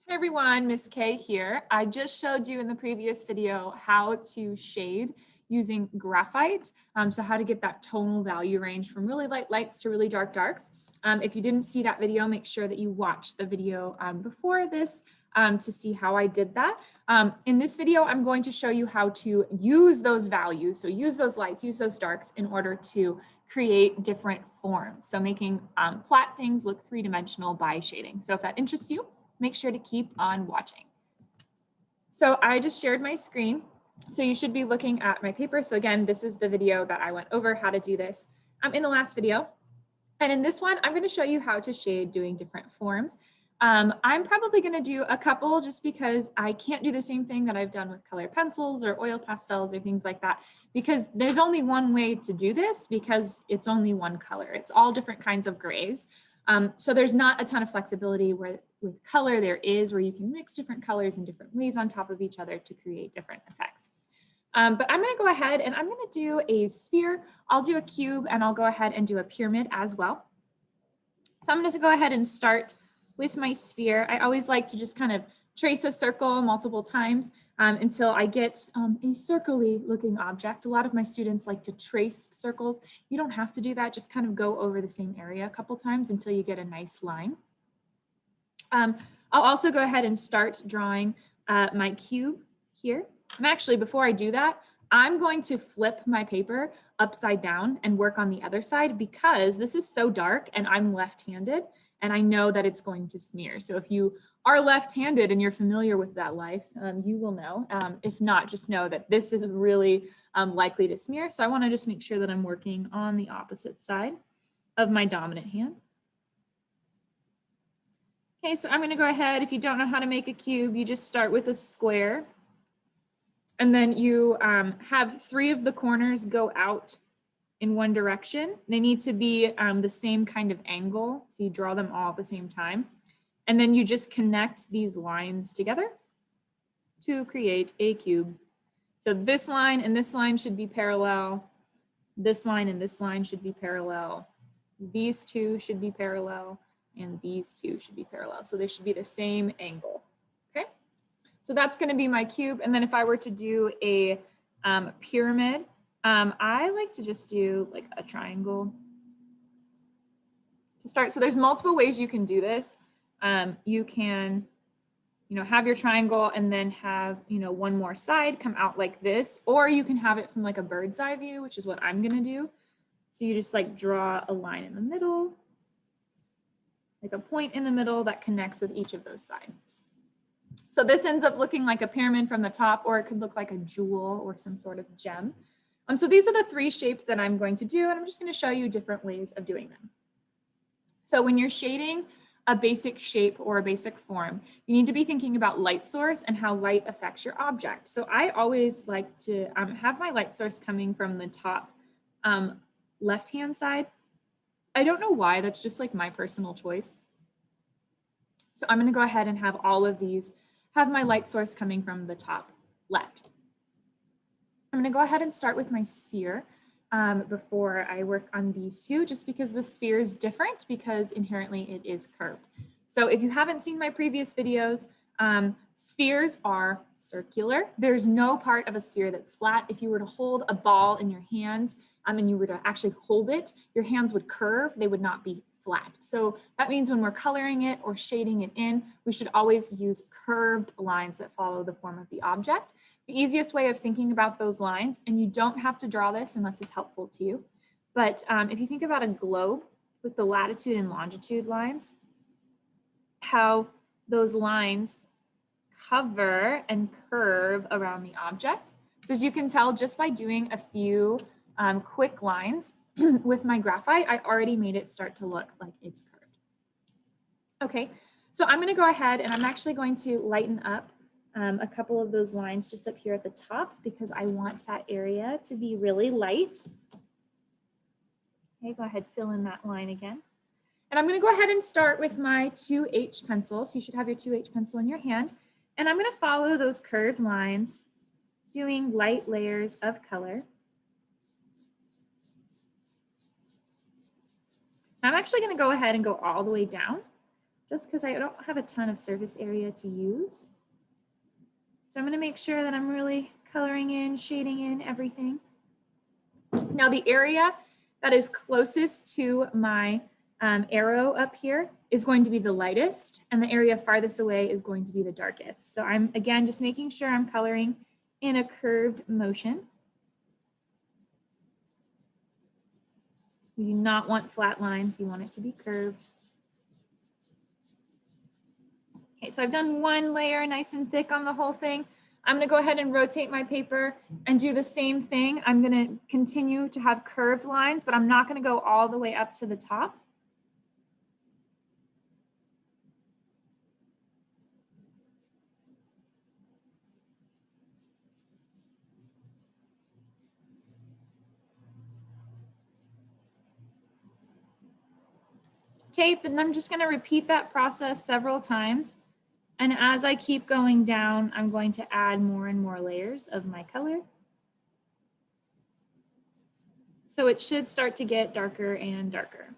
Hey everyone, Miss K here. I just showed you in the previous video how to shade using graphite. So how to get that tonal value range from really light lights to really dark darks. If you didn't see that video, make sure that you watch the video before this to see how I did that. In this video, I'm going to show you how to use those values. So use those lights, use those darks in order to create different forms. So making flat things look three-dimensional by shading. So if that interests you, make sure to keep on watching. So I just shared my screen. So you should be looking at my paper. So again, this is the video that I went over how to do this in the last video. And in this one, I'm going to show you how to shade doing different forms. I'm probably going to do a couple just because I can't do the same thing that I've done with colored pencils or oil pastels or things like that, because there's only one way to do this because it's only one color. It's all different kinds of grays. So there's not a ton of flexibility where with color there is, where you can mix different colors in different ways on top of each other to create different effects. But I'm going to go ahead and I'm going to do a sphere. I'll do a cube and I'll go ahead and do a pyramid as well. So I'm going to go ahead and start with my sphere. I always like to just kind of trace a circle multiple times until I get a circle-y looking object. A lot of my students like to trace circles. You don't have to do that. Just kind of go over the same area a couple times until you get a nice line. I'll also go ahead and start drawing my cube here. And actually, before I do that, I'm going to flip my paper upside down and work on the other side because this is so dark and I'm left-handed and I know that it's going to smear. So if you are left-handed and you're familiar with that life, you will know. If not, just know that this is really likely to smear. So I want to just make sure that I'm working on the opposite side of my dominant hand. Okay, so I'm going to go ahead. If you don't know how to make a cube, you just start with a square. And then you have three of the corners go out in one direction. They need to be the same kind of angle. So you draw them all at the same time. And then you just connect these lines together to create a cube. So this line and this line should be parallel. This line and this line should be parallel. These two should be parallel. And these two should be parallel. So they should be the same angle. Okay. So that's going to be my cube. And then if I were to do a pyramid, I like to just do like a triangle to start. So there's multiple ways you can do this. You can, have your triangle and then have, one more side come out like this, or you can have it from like a bird's eye view, which is what I'm going to do. So you just like draw a line in the middle, like a point in the middle that connects with each of those sides. So this ends up looking like a pyramid from the top, or it could look like a jewel or some sort of gem. So these are the three shapes that I'm going to do, and I'm just going to show you different ways of doing them. So when you're shading a basic shape or a basic form, you need to be thinking about light source and how light affects your object. So I always like to have my light source coming from the top left-hand side. I don't know why, that's just like my personal choice. So I'm going to go ahead and have all of these have my light source coming from the top left. I'm going to go ahead and start with my sphere before I work on these two, just because the sphere is different because inherently it is curved. So if you haven't seen my previous videos, spheres are circular. There's no part of a sphere that's flat. If you were to hold a ball in your hands and you were to actually hold it, your hands would curve. They would not be flat. So that means when we're coloring it or shading it in, we should always use curved lines that follow the form of the object. The easiest way of thinking about those lines, and you don't have to draw this unless it's helpful to you, but if you think about a globe with the latitude and longitude lines, how those lines cover and curve around the object. So as you can tell, just by doing a few quick lines with my graphite, I already made it start to look like it's curved. Okay, so I'm going to go ahead and I'm actually going to lighten up a couple of those lines just up here at the top because I want that area to be really light. Okay, go ahead, fill in that line again. And I'm going to go ahead and start with my 2H pencil. So you should have your 2H pencil in your hand. And I'm going to follow those curved lines, doing light layers of color. I'm actually going to go ahead and go all the way down just because I don't have a ton of surface area to use. So I'm going to make sure that I'm really coloring in, shading in everything. Now the area that is closest to my arrow up here is going to be the lightest, and the area farthest away is going to be the darkest. So I'm, again, just making sure I'm coloring in a curved motion. You do not want flat lines, you want it to be curved. Okay, so I've done one layer nice and thick on the whole thing. I'm going to go ahead and rotate my paper and do the same thing. I'm going to continue to have curved lines, but I'm not going to go all the way up to the top. Okay, then I'm just going to repeat that process several times. And as I keep going down, I'm going to add more and more layers of my color. So it should start to get darker and darker.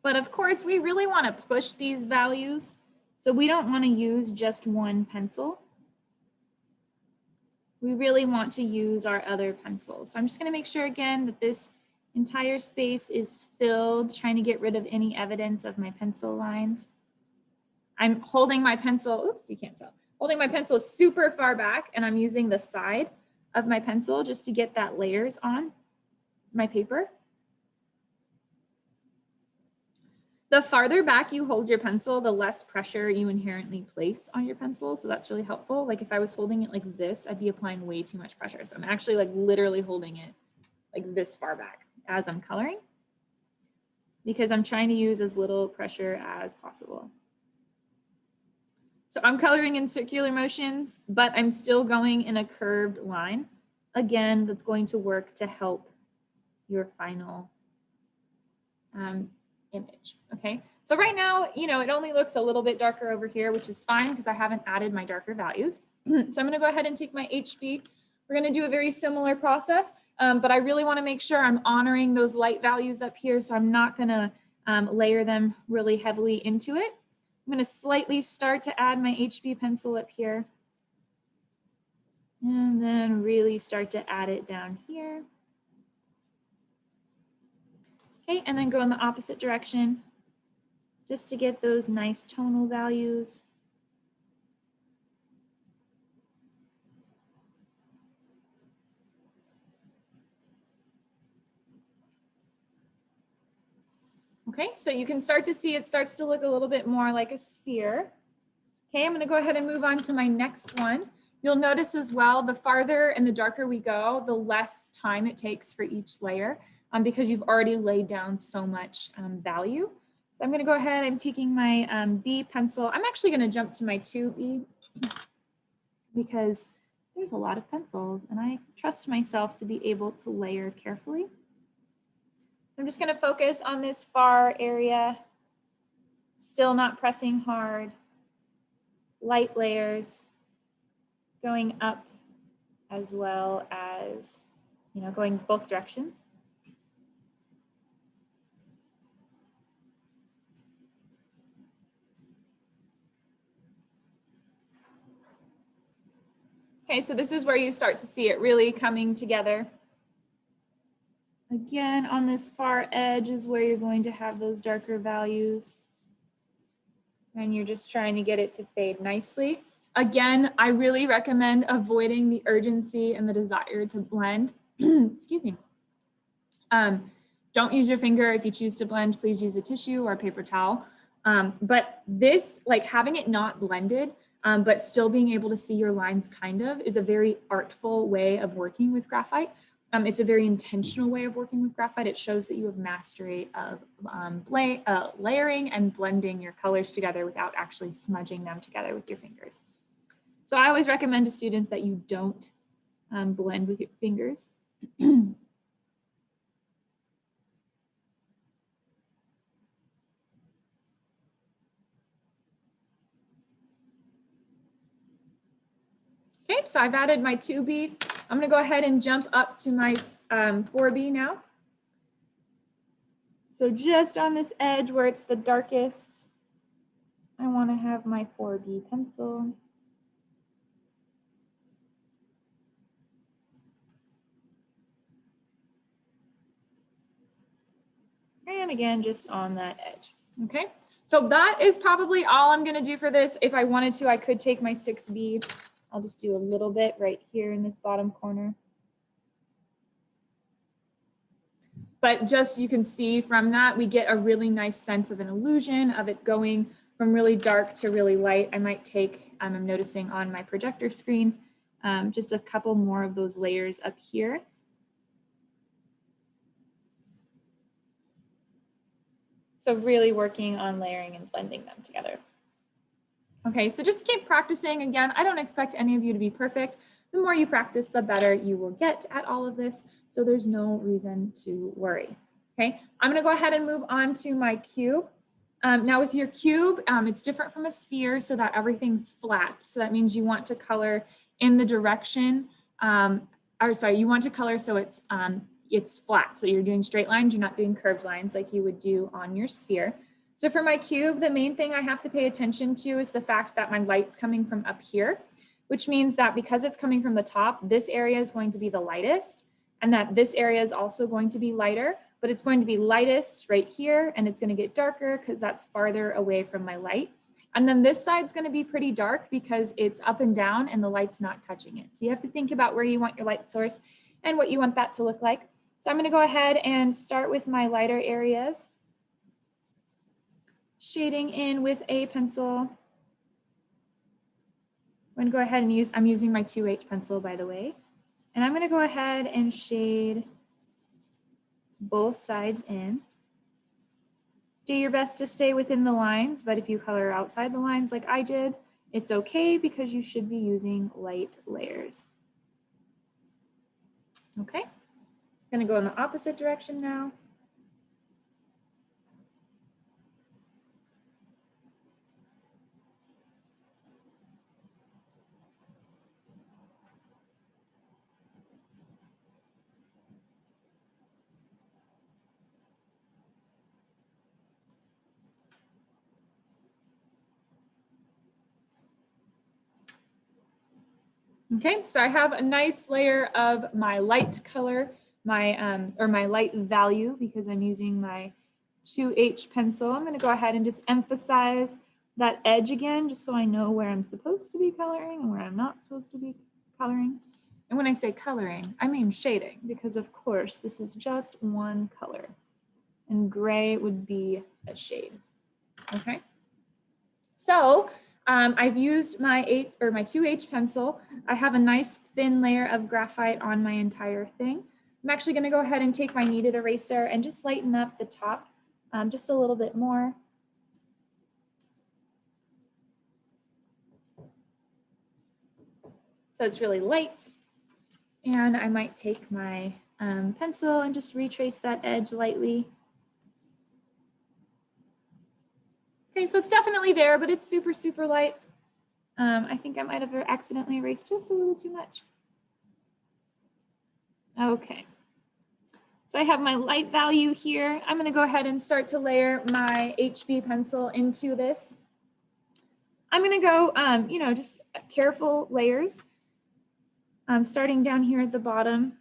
But of course, we really want to push these values. So we don't want to use just one pencil. We really want to use our other pencils. So I'm just going to make sure again that this entire space is filled, trying to get rid of any evidence of my pencil lines. I'm holding my pencil, oops, you can't tell, holding my pencil super far back, and I'm using the side of my pencil just to get that layers on my paper. The farther back you hold your pencil, the less pressure you inherently place on your pencil. So that's really helpful. Like if I was holding it like this, I'd be applying way too much pressure. So I'm actually like literally holding it like this far back as I'm coloring, because I'm trying to use as little pressure as possible. So I'm coloring in circular motions, but I'm still going in a curved line. Again, that's going to work to help your final image. Okay, so right now, you know, it only looks a little bit darker over here, which is fine because I haven't added my darker values. So I'm going to go ahead and take my HB. We're going to do a very similar process, but I really want to make sure I'm honoring those light values up here. So I'm not going to layer them really heavily into it. I'm going to slightly start to add my HB pencil up here, and then really start to add it down here. Okay, and then go in the opposite direction just to get those nice tonal values. Okay, so you can start to see it starts to look a little bit more like a sphere. Okay, I'm going to go ahead and move on to my next one. You'll notice as well, the farther and the darker we go, the less time it takes for each layer, because you've already laid down so much value. So I'm going to go ahead, I'm taking my B pencil. I'm actually going to jump to my 2B because there's a lot of pencils and I trust myself to be able to layer carefully. I'm just going to focus on this far area, still not pressing hard, light layers, going up as well as, you know, going both directions. Okay, so this is where you start to see it really coming together. Again, on this far edge is where you're going to have those darker values. And you're just trying to get it to fade nicely. Again, I really recommend avoiding the urgency and the desire to blend. Excuse me. Don't use your finger. If you choose to blend, please use a tissue or a paper towel. But this, like having it not blended, but still being able to see your lines kind of, is a very artful way of working with graphite. It's a very intentional way of working with graphite. It shows that you have mastery of layering and blending your colors together without actually smudging them together with your fingers. So I always recommend to students that you don't blend with your fingers. Okay, so I've added my 2B. I'm gonna go ahead and jump up to my 4B now. So just on this edge where it's the darkest, I want to have my 4B pencil. And again, just on that edge, okay? So that is probably all I'm gonna do for this. If I wanted to, I could take my 6B. I'll just do a little bit right here in this bottom corner. But just you can see from that, we get a really nice sense of an illusion of it going from really dark to really light. I might take, I'm noticing on my projector screen, just a couple more of those layers up here. So really working on layering and blending them together. Okay, so just keep practicing. Again, I don't expect any of you to be perfect. The more you practice, the better you will get at all of this. So there's no reason to worry. Okay, I'm gonna go ahead and move on to my cube. Now with your cube, it's different from a sphere so that everything's flat. So that means you want to color in the direction, you want to color so it's flat. So you're doing straight lines, you're not doing curved lines like you would do on your sphere. So for my cube, the main thing I have to pay attention to is the fact that my light's coming from up here, which means that because it's coming from the top, this area is going to be the lightest, and that this area is also going to be lighter, but it's going to be lightest right here, and it's going to get darker because that's farther away from my light. And then this side's going to be pretty dark because it's up and down and the light's not touching it. So you have to think about where you want your light source and what you want that to look like. So I'm going to go ahead and start with my lighter areas, shading in with a pencil. I'm going to go ahead and I'm using my 2H pencil, by the way. And I'm going to go ahead and shade both sides in. Do your best to stay within the lines, but if you color outside the lines like I did, it's okay because you should be using light layers. Okay, I'm going to go in the opposite direction now. Okay, so I have a nice layer of my light color, my light value, because I'm using my 2H pencil. I'm going to go ahead and just emphasize that edge again, just so I know where I'm supposed to be coloring and where I'm not supposed to be coloring. And when I say coloring, I mean shading, because of course this is just one color, and gray would be a shade. Okay, so I've used my 2H pencil. I have a nice thin layer of graphite on my entire thing. I'm actually going to go ahead and take my kneaded eraser and just lighten up the top just a little bit more. So it's really light. And I might take my pencil and just retrace that edge lightly. Okay, so it's definitely there, but it's super, super light. I think I might have accidentally erased just a little too much. Okay, so I have my light value here. I'm gonna go ahead and start to layer my HB pencil into this. I'm gonna go, just careful layers. Starting down here at the bottom.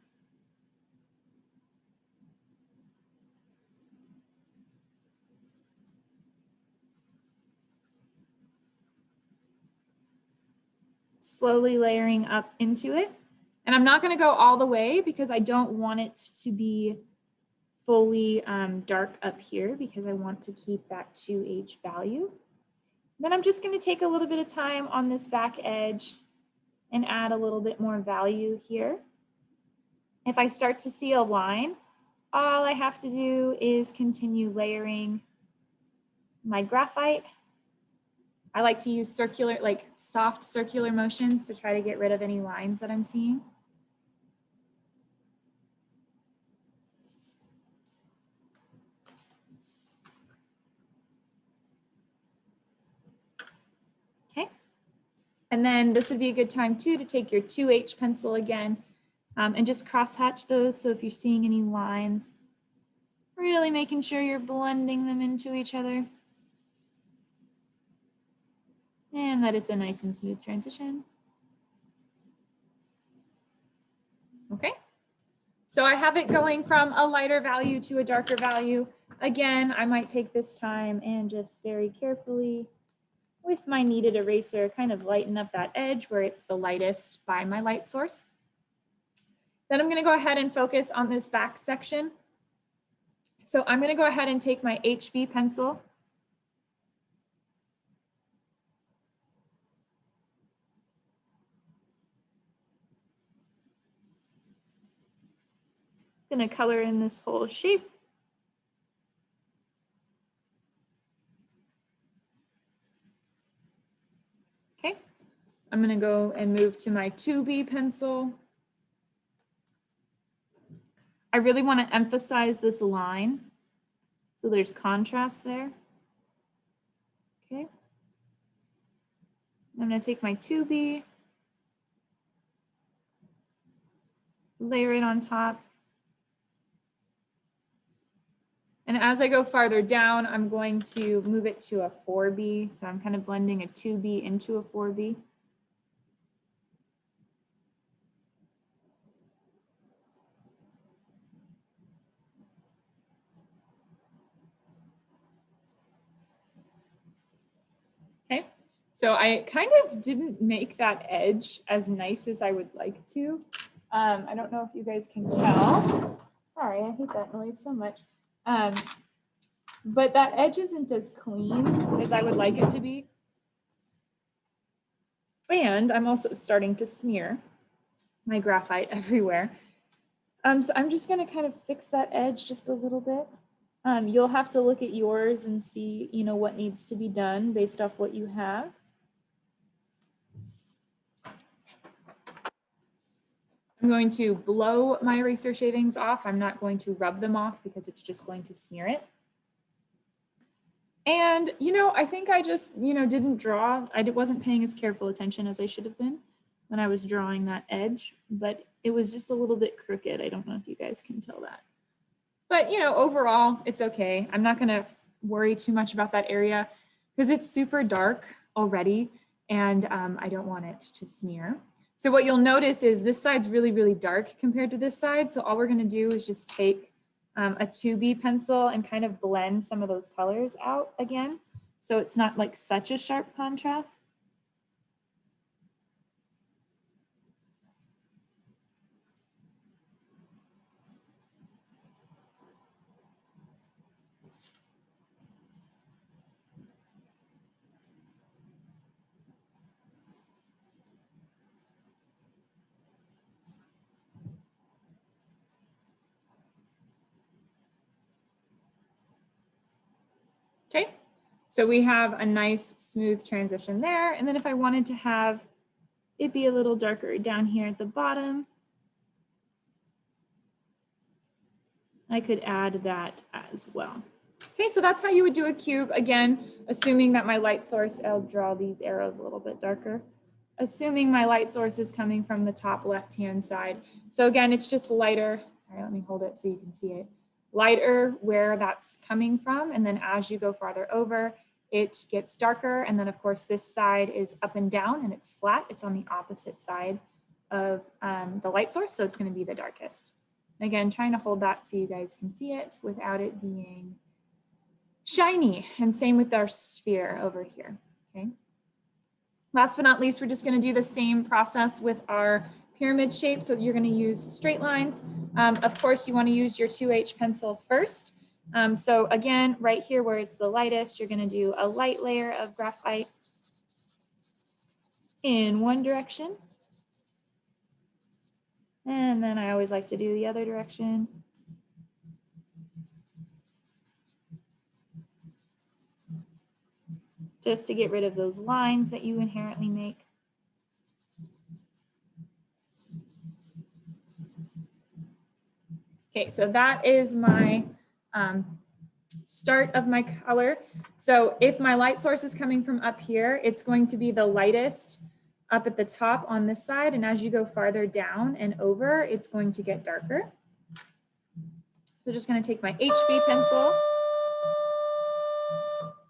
Slowly layering up into it. And I'm not going to go all the way because I don't want it to be fully dark up here because I want to keep that 2H value. Then I'm just going to take a little bit of time on this back edge and add a little bit more value here. If I start to see a line, all I have to do is continue layering my graphite. I like to use circular, like soft circular motions to try to get rid of any lines that I'm seeing. Okay. And then this would be a good time too to take your 2H pencil again and just cross hatch those. So if you're seeing any lines or Really making sure you're blending them into each other. And that it's a nice and smooth transition. Okay. So I have it going from a lighter value to a darker value. Again, I might take this time and just very carefully with my kneaded eraser, kind of lighten up that edge where it's the lightest by my light source. Then I'm going to go ahead and focus on this back section. So I'm going to go ahead and take my HB pencil. I'm going to color in this whole shape. Okay, I'm going to go and move to my 2B pencil. I really want to emphasize this line, so there's contrast there. Okay, I'm going to take my 2B, layer it on top. And as I go farther down, I'm going to move it to a 4B. So I'm kind of blending a 2B into a 4B. Okay, so I kind of didn't make that edge as nice as I would like to. I don't know if you guys can tell. Sorry, I hate that noise so much. But that edge isn't as clean as I would like it to be. And I'm also starting to smear my graphite everywhere. So I'm just going to kind of fix that edge just a little bit. You'll have to look at yours and see, what needs to be done based off what you have. I'm going to blow my eraser shavings off. I'm not going to rub them off because it's just going to smear it. And, I think I just, didn't draw. I wasn't paying as careful attention as I should have been when I was drawing that edge, but it was just a little bit crooked. I don't know if you guys can tell that. But, overall, it's okay. I'm not going to worry too much about that area because it's super dark already, and I don't want it to smear. So what you'll notice is this side's really, really dark compared to this side. So all we're going to do is just take a 2B pencil and kind of blend some of those colors out again. So it's not like such a sharp contrast. Okay, so we have a nice smooth transition there. And then if I wanted to have it be a little darker down here at the bottom, I could add that as well. Okay, so that's how you would do a cube. Again, assuming that my light source, I'll draw these arrows a little bit darker. Assuming my light source is coming from the top left-hand side. So again, it's just lighter. Sorry, let me hold it so you can see it. Lighter where that's coming from. And then as you go farther over, it gets darker. And then of course, this side is up and down and it's flat. It's on the opposite side of the light source. So it's going to be the darkest. Again, trying to hold that so you guys can see it without it being shiny. And same with our sphere over here. Okay. Last but not least, we're just going to do the same process with our pyramid shape. So you're going to use straight lines. Of course, you want to use your 2H pencil first. So again, right here where it's the lightest, you're going to do a light layer of graphite in one direction. And then I always like to do the other direction. Just to get rid of those lines that you inherently make. Okay, so that is my start of my color. So if my light source is coming from up here, it's going to be the lightest up at the top on this side. And as you go farther down and over, it's going to get darker. So just gonna take my HB pencil.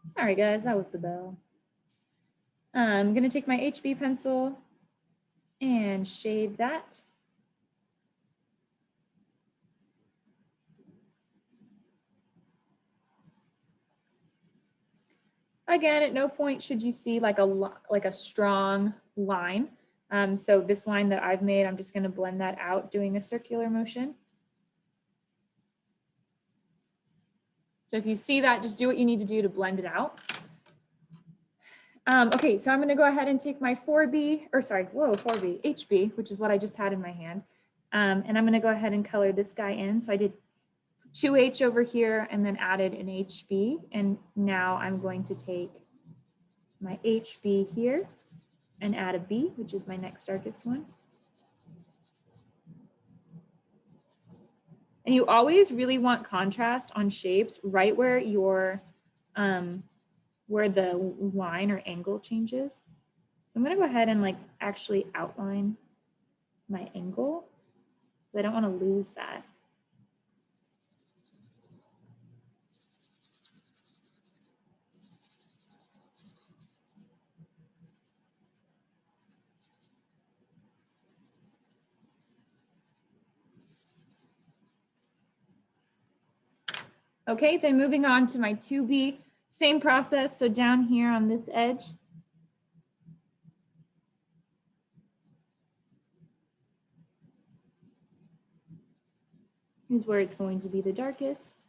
Sorry guys, that was the bell. I'm gonna take my HB pencil and shade that. Again, at no point should you see like a strong line. So this line that I've made, I'm just gonna blend that out doing a circular motion. So if you see that, just do what you need to do to blend it out. Okay, so I'm gonna go ahead and take my 4B, or sorry, whoa, 4B, HB, which is what I just had in my hand. And I'm gonna go ahead and color this guy in. So I did 2H over here and then added an HB. And now I'm going to take my HB here and add a B, which is my next darkest one. And you always really want contrast on shapes right where your where the line or angle changes. So I'm gonna go ahead and like actually outline my angle. I don't want to lose that. Okay, then moving on to my 2B, same process. So down here on this edge, is where it's going to be the darkest.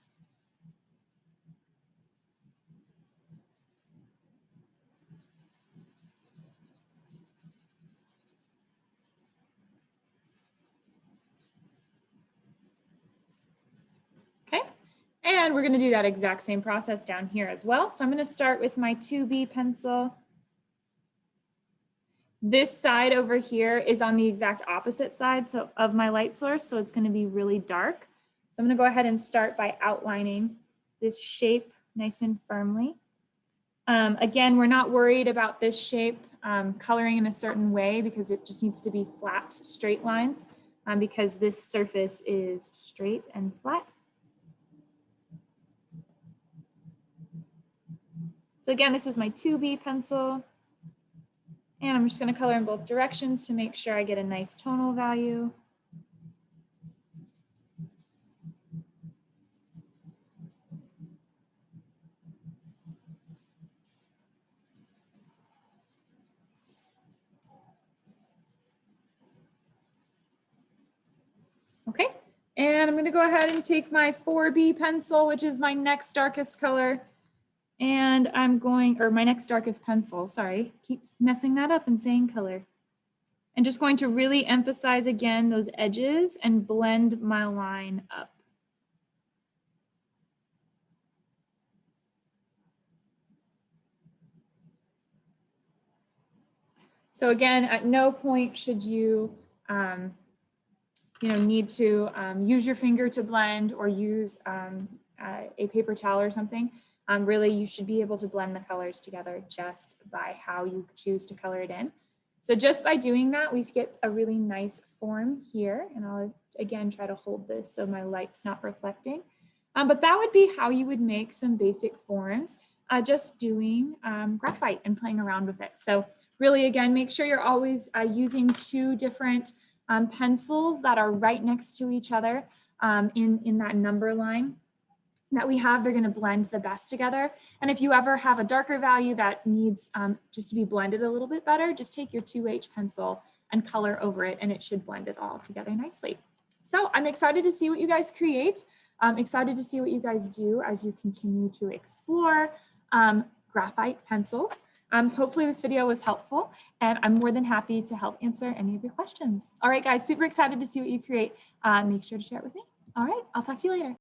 Okay, and we're gonna do that exact same process down here as well. So I'm gonna start with my 2B pencil. This side over here is on the exact opposite side of my light source, so it's gonna be really dark. So I'm gonna go ahead and start by outlining this shape nice and firmly. Again, we're not worried about this shape coloring in a certain way because it just needs to be flat, straight lines because this surface is straight and flat. So again, this is my 2B pencil. And I'm just going to color in both directions to make sure I get a nice tonal value. Okay, and I'm going to go ahead and take my 4B pencil, which is my next darkest color. And I'm going, or my next darkest pencil, sorry, keeps messing that up and saying color. And just going to really emphasize again those edges and blend my line up. So again, at no point should you, need to use your finger to blend or use a paper towel or something. Really, you should be able to blend the colors together just by how you choose to color it in. So just by doing that, we get a really nice form here. And I'll again try to hold this so my light's not reflecting. But that would be how you would make some basic forms, just doing graphite and playing around with it. So really, again, make sure you're always using two different pencils that are right next to each other in that number line that we have. They're going to blend the best together. And if you ever have a darker value that needs just to be blended a little bit better, just take your 2H pencil and color over it, and it should blend it all together nicely. So I'm excited to see what you guys create. I'm excited to see what you guys do as you continue to explore graphite pencils. Hopefully this video was helpful, and I'm more than happy to help answer any of your questions. All right, guys, super excited to see what you create. Make sure to share it with me. All right, I'll talk to you later.